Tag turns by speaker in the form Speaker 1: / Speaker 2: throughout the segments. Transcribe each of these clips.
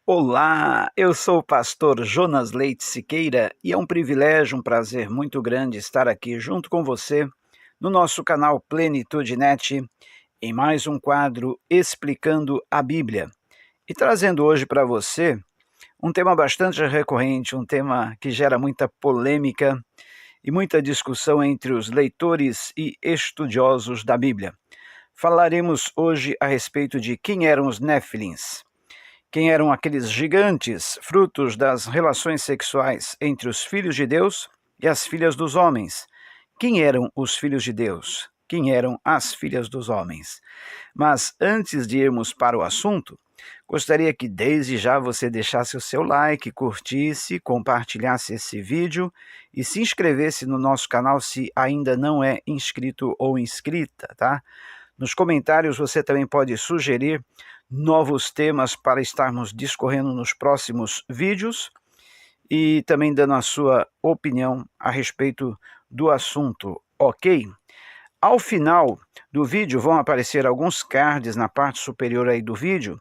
Speaker 1: Olá, eu sou o pastor Jonas Leite Siqueira e é um privilégio, um prazer muito grande estar aqui junto com você no nosso canal Plenitude Net em mais um quadro Explicando a Bíblia e trazendo hoje para você um tema bastante recorrente, um tema que gera muita polêmica e muita discussão entre os leitores e estudiosos da Bíblia. Falaremos hoje a respeito de quem eram os Néfilins. Quem eram aqueles gigantes, frutos das relações sexuais entre os filhos de Deus e as filhas dos homens? Quem eram os filhos de Deus? Quem eram as filhas dos homens? Mas antes de irmos para o assunto, gostaria que desde já você deixasse o seu like, curtisse, compartilhasse esse vídeo e se inscrevesse no nosso canal se ainda não é inscrito ou inscrita, tá? Nos comentários você também pode sugerir novos temas para estarmos discorrendo nos próximos vídeos e também dando a sua opinião a respeito do assunto, ok? Ao final do vídeo vão aparecer alguns cards na parte superior aí do vídeo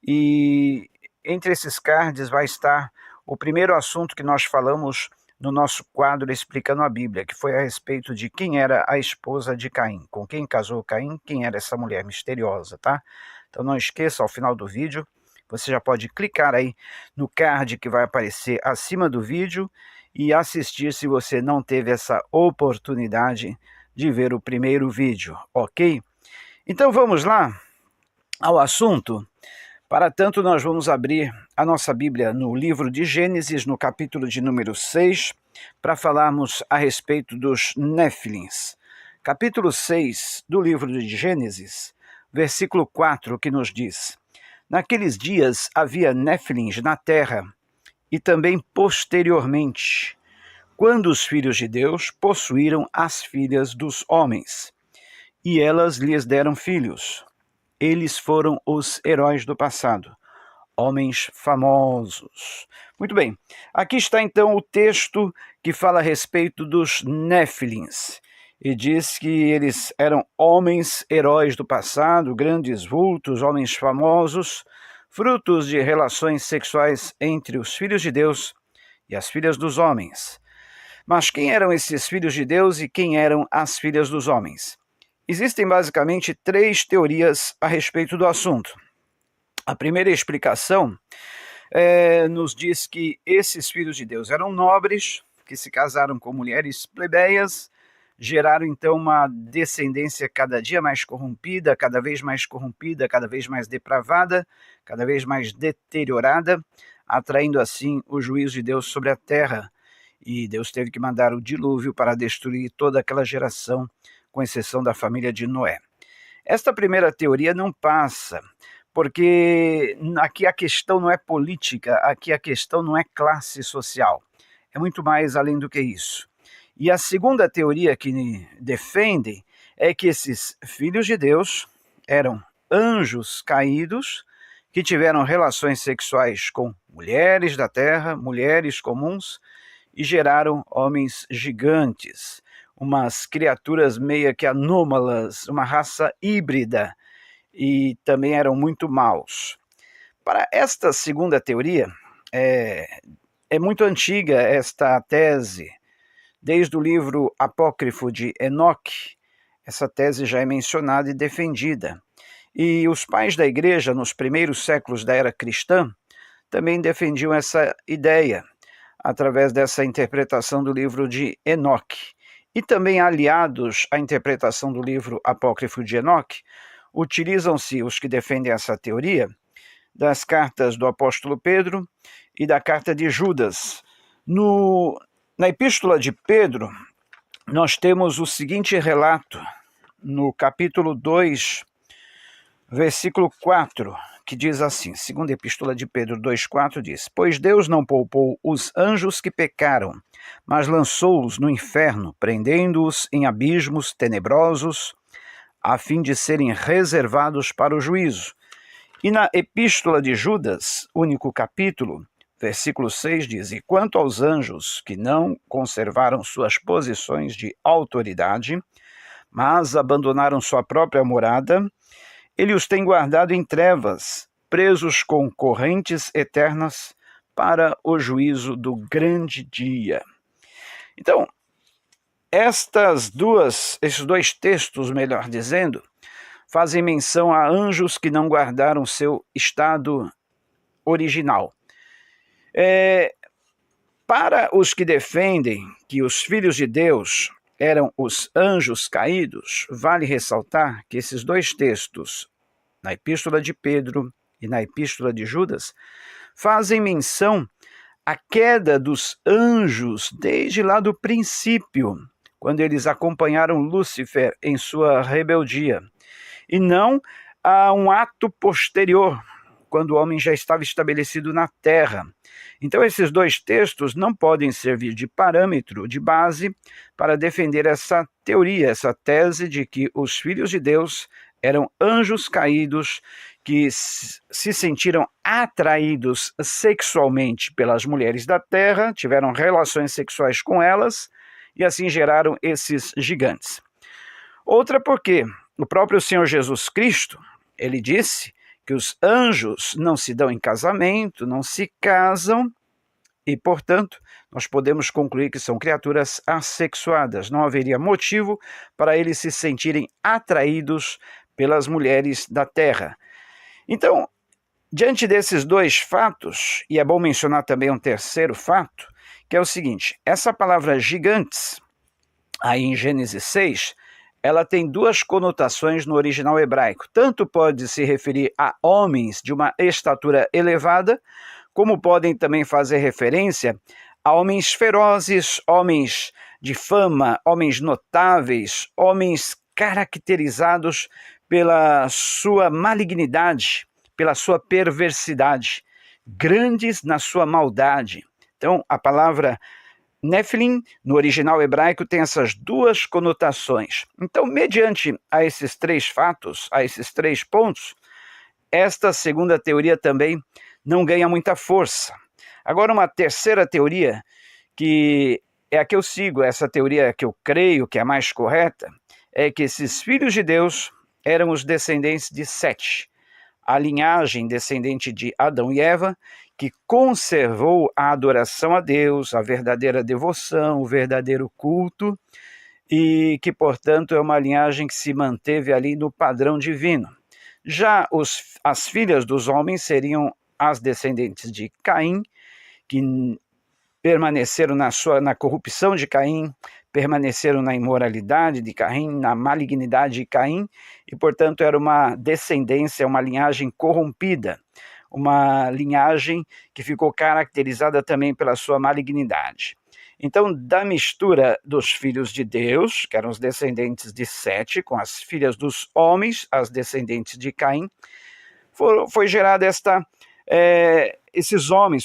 Speaker 1: e entre esses cards vai estar o primeiro assunto que nós falamos no nosso quadro Explicando a Bíblia, que foi a respeito de quem era a esposa de Caim, com quem casou Caim, quem era essa mulher misteriosa, tá? Então não esqueça, ao final do vídeo, você já pode clicar aí no card que vai aparecer acima do vídeo e assistir se você não teve essa oportunidade de ver o primeiro vídeo, ok? Então vamos lá ao assunto. Para tanto, nós vamos abrir a nossa Bíblia no livro de Gênesis, no capítulo de número 6, para falarmos a respeito dos Néfilins. Capítulo 6 do livro de Gênesis, versículo 4, que nos diz: Naqueles dias havia Néfilins na terra, e também posteriormente, quando os filhos de Deus possuíram as filhas dos homens, e elas lhes deram filhos. Eles foram os heróis do passado, homens famosos. Muito bem, aqui está então o texto que fala a respeito dos Néfilins. E diz que eles eram homens heróis do passado, grandes vultos, homens famosos, frutos de relações sexuais entre os filhos de Deus e as filhas dos homens. Mas quem eram esses filhos de Deus e quem eram as filhas dos homens? Existem basicamente três teorias a respeito do assunto. A primeira explicação nos diz que esses filhos de Deus eram nobres, que se casaram com mulheres plebeias, geraram então uma descendência cada dia mais corrompida, cada vez mais depravada, cada vez mais deteriorada, atraindo assim o juízo de Deus sobre a terra. E Deus teve que mandar o dilúvio para destruir toda aquela geração, com exceção da família de Noé. Esta primeira teoria não passa, porque aqui a questão não é política, aqui a questão não é classe social. É muito mais além do que isso. E a segunda teoria que defende é que esses filhos de Deus eram anjos caídos que tiveram relações sexuais com mulheres da terra, mulheres comuns, e geraram homens gigantes, umas criaturas meio que anômalas, uma raça híbrida, e também eram muito maus. Para esta segunda teoria, é muito antiga esta tese. Desde o livro apócrifo de Enoque, essa tese já é mencionada e defendida. E os pais da igreja, nos primeiros séculos da era cristã, também defendiam essa ideia, através dessa interpretação do livro de Enoque. E também aliados à interpretação do livro apócrifo de Enoque, utilizam-se os que defendem essa teoria das cartas do apóstolo Pedro e da carta de Judas. Na epístola de Pedro, nós temos o seguinte relato, no capítulo 2, versículo 4, que diz assim, segunda epístola de Pedro 2,4 diz: Pois Deus não poupou os anjos que pecaram, mas lançou-os no inferno, prendendo-os em abismos tenebrosos, a fim de serem reservados para o juízo. E na epístola de Judas, único capítulo, versículo 6 diz: E quanto aos anjos que não conservaram suas posições de autoridade, mas abandonaram sua própria morada. Ele os tem guardado em trevas, presos com correntes eternas para o juízo do grande dia. Então, esses dois textos, melhor dizendo, fazem menção a anjos que não guardaram seu estado original. Para os que defendem que os filhos de Deus eram os anjos caídos, vale ressaltar que esses dois textos, na Epístola de Pedro e na Epístola de Judas, fazem menção à queda dos anjos desde lá do princípio, quando eles acompanharam Lúcifer em sua rebeldia, e não a um ato posterior, quando o homem já estava estabelecido na terra. Então, esses dois textos não podem servir de parâmetro, de base, para defender essa teoria, essa tese de que os filhos de Deus eram anjos caídos que se sentiram atraídos sexualmente pelas mulheres da terra, tiveram relações sexuais com elas e assim geraram esses gigantes. Outra porque o próprio Senhor Jesus Cristo, ele disse que os anjos não se dão em casamento, não se casam, e, portanto, nós podemos concluir que são criaturas assexuadas. Não haveria motivo para eles se sentirem atraídos pelas mulheres da terra. Então, diante desses dois fatos, e é bom mencionar também um terceiro fato, que é o seguinte: essa palavra gigantes, aí em Gênesis 6, ela tem duas conotações no original hebraico. Tanto pode se referir a homens de uma estatura elevada, como podem também fazer referência a homens ferozes, homens de fama, homens notáveis, homens caracterizados pela sua malignidade, pela sua perversidade, grandes na sua maldade. Então, a palavra Nephilim, no original hebraico, tem essas duas conotações. Então, mediante a esses três fatos, a esses três pontos, esta segunda teoria também não ganha muita força. Agora, uma terceira teoria, que é a que eu sigo, essa teoria que eu creio que é a mais correta, é que esses filhos de Deus eram os descendentes de Sete, a linhagem descendente de Adão e Eva, que conservou a adoração a Deus, a verdadeira devoção, o verdadeiro culto, e que, portanto, é uma linhagem que se manteve ali no padrão divino. Já as filhas dos homens seriam as descendentes de Caim, que permaneceram na corrupção de Caim, permaneceram na imoralidade de Caim, na malignidade de Caim, e, portanto, era uma descendência, uma linhagem corrompida, uma linhagem que ficou caracterizada também pela sua malignidade. Então, da mistura dos filhos de Deus, que eram os descendentes de Sete, com as filhas dos homens, as descendentes de Caim, foi gerada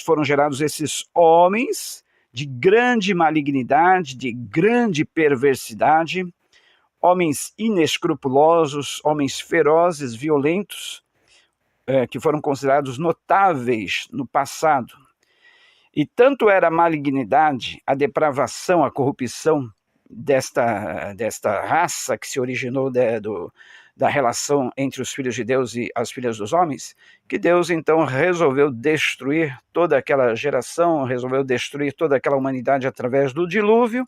Speaker 1: foram gerados esses homens de grande malignidade, de grande perversidade, homens inescrupulosos, homens ferozes, violentos, que foram considerados notáveis no passado. E tanto era a malignidade, a depravação, a corrupção desta raça que se originou da relação entre os filhos de Deus e as filhas dos homens, que Deus então resolveu destruir toda aquela geração, resolveu destruir toda aquela humanidade através do dilúvio,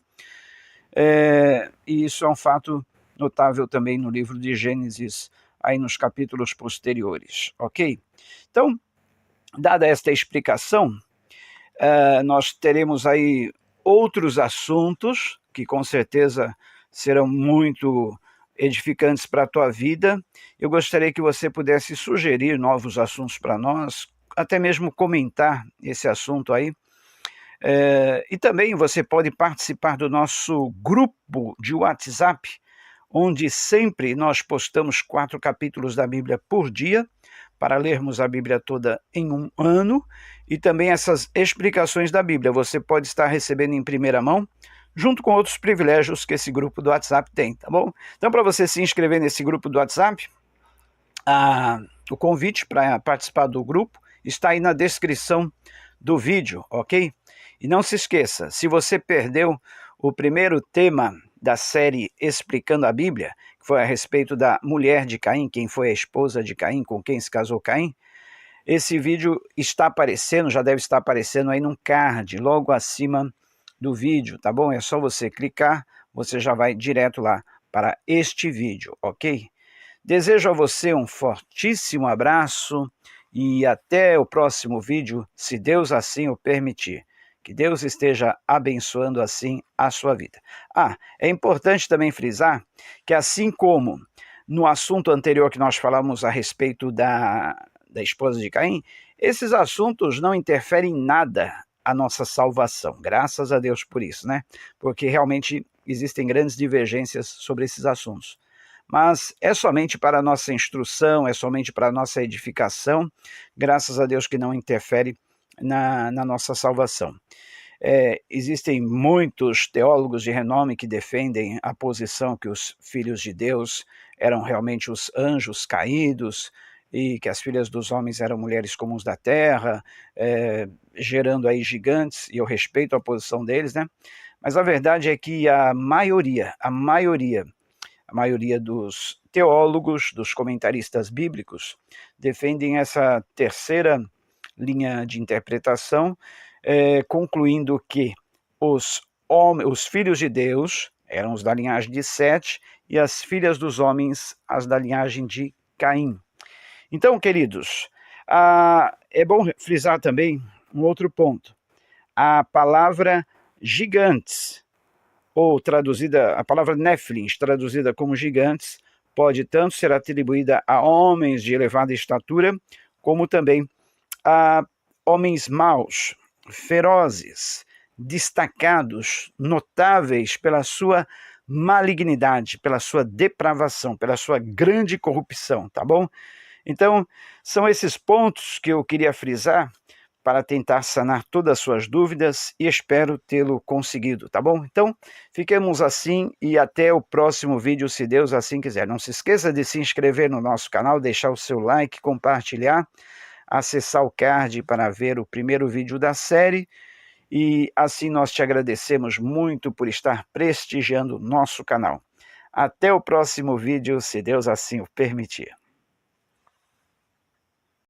Speaker 1: e isso é um fato notável também no livro de Gênesis, aí nos capítulos posteriores, ok? Então, dada esta explicação, nós teremos aí outros assuntos que com certeza serão muito edificantes para a tua vida. Eu gostaria que você pudesse sugerir novos assuntos para nós, até mesmo comentar esse assunto aí. E também você pode participar do nosso grupo de WhatsApp, onde sempre nós postamos 4 capítulos da Bíblia por dia, para lermos a Bíblia toda em um ano, e também essas explicações da Bíblia você pode estar recebendo em primeira mão, junto com outros privilégios que esse grupo do WhatsApp tem, tá bom? Então, para você se inscrever nesse grupo do WhatsApp, o convite para participar do grupo está aí na descrição do vídeo, ok? E não se esqueça, se você perdeu o primeiro tema da série Explicando a Bíblia, que foi a respeito da mulher de Caim, quem foi a esposa de Caim, com quem se casou Caim. Esse vídeo está aparecendo, já deve estar aparecendo aí num card, logo acima do vídeo, tá bom? É só você clicar, você já vai direto lá para este vídeo, ok? Desejo a você um fortíssimo abraço e até o próximo vídeo, se Deus assim o permitir. Que Deus esteja abençoando assim a sua vida. É importante também frisar que assim como no assunto anterior que nós falamos a respeito da esposa de Caim, esses assuntos não interferem em nada a nossa salvação, graças a Deus por isso, né? Porque realmente existem grandes divergências sobre esses assuntos. Mas é somente para a nossa instrução, é somente para a nossa edificação, graças a Deus que não interfere na nossa salvação. Existem muitos teólogos de renome que defendem a posição que os filhos de Deus eram realmente os anjos caídos, e que as filhas dos homens eram mulheres comuns da terra, gerando aí gigantes, e eu respeito a posição deles, né? Mas a verdade é que a maioria dos teólogos, dos comentaristas bíblicos, defendem essa terceira linha de interpretação, concluindo que os filhos de Deus eram os da linhagem de Sete e as filhas dos homens as da linhagem de Caim. Então, queridos, é bom frisar também um outro ponto. A palavra gigantes, ou traduzida, a palavra Nephilim, traduzida como gigantes, pode tanto ser atribuída a homens de elevada estatura, como também a homens maus, ferozes, destacados, notáveis pela sua malignidade, pela sua depravação, pela sua grande corrupção, tá bom? Então, são esses pontos que eu queria frisar para tentar sanar todas as suas dúvidas e espero tê-lo conseguido, tá bom? Então, fiquemos assim e até o próximo vídeo, se Deus assim quiser. Não se esqueça de se inscrever no nosso canal, deixar o seu like, compartilhar, acessar o card para ver o primeiro vídeo da série e assim nós te agradecemos muito por estar prestigiando o nosso canal. Até o próximo vídeo, se Deus assim o permitir.